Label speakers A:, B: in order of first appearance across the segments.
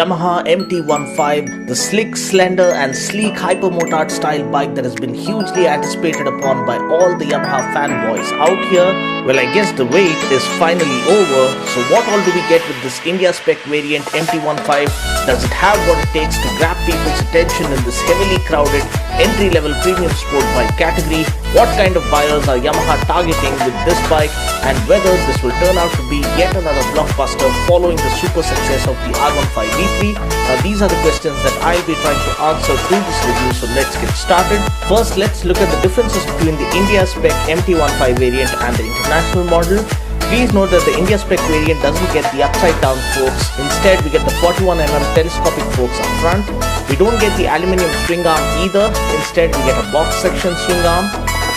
A: Yamaha MT-15, the slick, slender and sleek hypermotard style bike that has been hugely anticipated upon by all the Yamaha fanboys out here. Well, I guess the wait is finally over. So what all do we get with this India spec variant MT-15? Does it have what it takes to grab people's attention in this heavily crowded entry-level premium sport bike category? What kind of buyers are Yamaha targeting with this bike, and whether this will turn out to be yet another blockbuster following the super success of the R15 V3? Now these are the questions that I'll be trying to answer through this review, so let's get started. First, let's look at the differences between the India spec MT-15 variant and the international model. Please note that the India spec variant doesn't get the upside down forks. Instead, we get the 41mm telescopic forks up front. We don't get the aluminium string arm either. Instead, we get a box section swing arm.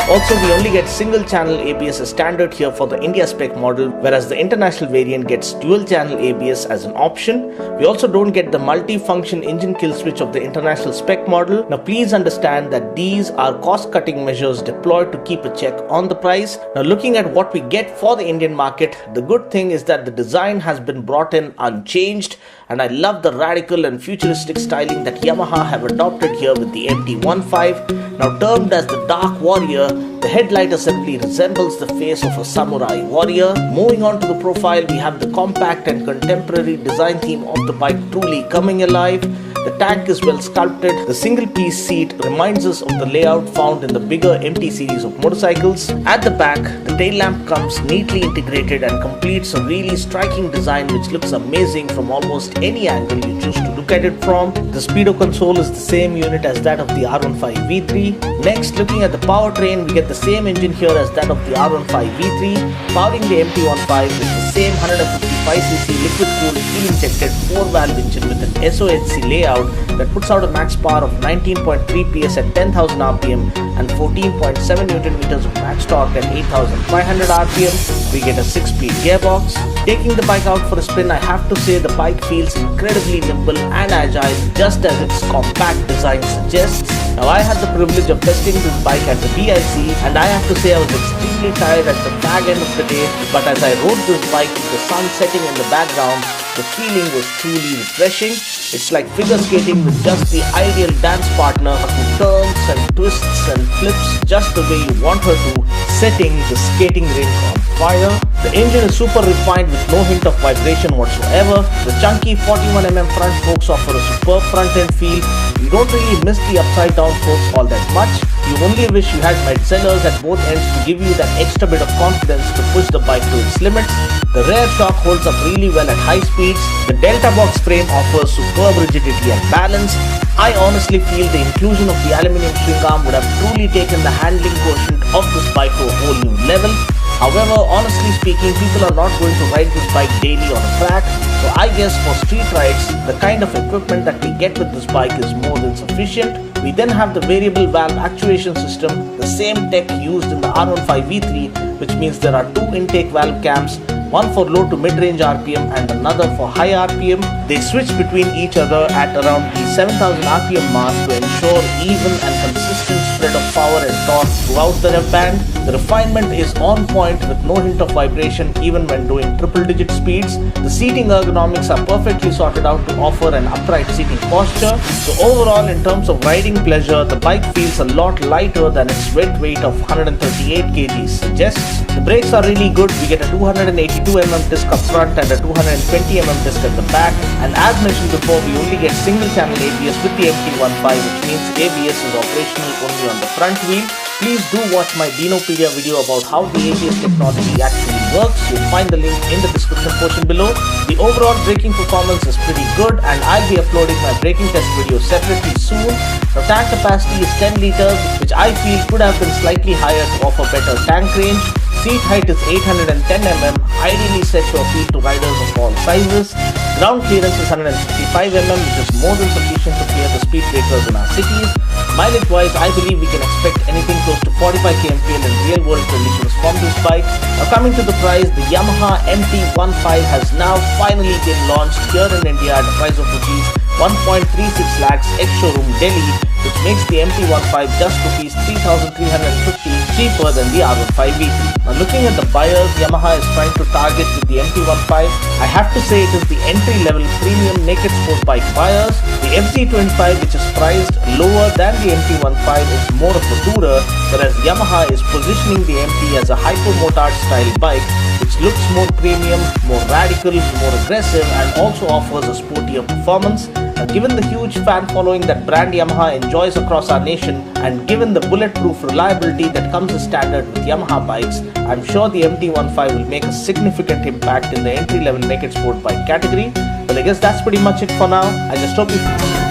A: Also, we only get single channel ABS as standard here for the India spec model, whereas the international variant gets dual channel ABS as an option. We also don't get the multi-function engine kill switch of the international spec model. Now please understand that these are cost cutting measures deployed to keep a check on the price. Now looking at what we get for the Indian market, the good thing is that the design has been brought in unchanged, and I love the radical and futuristic styling that Yamaha have adopted here with the MT-15. Now termed as the Dark Warrior, the headlight assembly resembles the face of a samurai warrior. Moving on to the profile, we have the compact and contemporary design theme of the bike truly coming alive. The tank is well sculpted. The single piece seat reminds us of the layout found in the bigger MT series of motorcycles. At the back, the tail lamp comes neatly integrated and completes a really striking design which looks amazing from almost any angle you choose to look at it from. The speedo console is the same unit as that of the R15 V3. Next, looking at the powertrain, we get the same engine here as that of the R15 V3, powering the MT-15 with the same 155cc liquid-cooled fuel-injected 4-valve engine with an SOHC layout that puts out a max power of 19.3 PS at 10,000 RPM and 14.7 Nm of max torque at 8,500 RPM. We get a 6-speed gearbox. Taking the bike out for a spin, I have to say the bike feels incredibly nimble and agile, just as its compact design suggests. Now I had the privilege of testing this bike at the BIC, and I have to say I was extremely tired at the fag end of the day, but as I rode this bike with the sun setting in the background, the feeling was truly refreshing. It's like figure skating with just the ideal dance partner who turns and twists and flips just the way you want her to, setting the skating rink on fire. The engine is super refined with no hint of vibration whatsoever. The chunky 41mm front forks offer a superb front end feel. You don't really miss the upside down forks all that much. You only wish you had mid-sellers at both ends to give you that extra bit of confidence to push the bike to its limits. The rear shock holds up really well at high speeds. The Delta Box frame offers superb rigidity and balance. I honestly feel the inclusion of the aluminium swing arm would have truly taken the handling quotient of this bike to a whole new level. However, honestly speaking, people are not going to ride this bike daily on a track, so I guess for street rides, the kind of equipment that we get with this bike is more than sufficient. We then have the variable valve actuation system, the same tech used in the R15 V3, which means there are two intake valve cams, one for low to mid-range RPM and another for high RPM. They switch between each other at around the 7000 RPM mark to ensure even and consistent spread of power and torque throughout the rev band. The refinement is on point with no hint of vibration even when doing triple-digit speeds. The seating ergonomics are perfectly sorted out to offer an upright seating posture. So overall, in terms of riding pleasure, the bike feels a lot lighter than its weight of 138 kg suggests. The brakes are really good. We get a 282mm disc up front and a 220mm disc at the back. And as mentioned before, we only get single channel ABS with the MT-15, which means ABS is operational only on the front wheel. Please do watch my Dinopedia video about how the ABS technology actually works. You'll find the link in the description portion below. The overall braking performance is pretty good, and I'll be uploading my braking test video separately soon. The tank capacity is 10 liters, which I feel could have been slightly higher to offer better tank range. Seat height is 810mm, ideally set to appeal to riders of all sizes. Ground clearance is 155mm, which is more than sufficient to clear the speed breakers in our cities. Mileage wise, I believe we can expect anything close to 45 kmpl in real world conditions from this bike. Now coming to the price, the Yamaha MT-15 has now finally been launched here in India at a price of rupees 1.36 lakhs ex-showroom Delhi, which makes the MT-15 just rupees 3,350 cheaper than the R15 V3. Now looking at the buyers Yamaha is trying to target with the MT-15, I have to say it is the entry-level premium naked sport bike buyers. The FZ25, which is priced lower than the MT-15, is more of a tourer, whereas Yamaha is positioning the MT as a hypermotard style bike which looks more premium, more radical, more aggressive, and also offers a sportier performance. Given the huge fan following that brand Yamaha enjoys across our nation, and given the bulletproof reliability that comes as standard with Yamaha bikes, I'm sure the MT-15 will make a significant impact in the entry-level naked sport bike category. Well, I guess that's pretty much it for now. I just hope you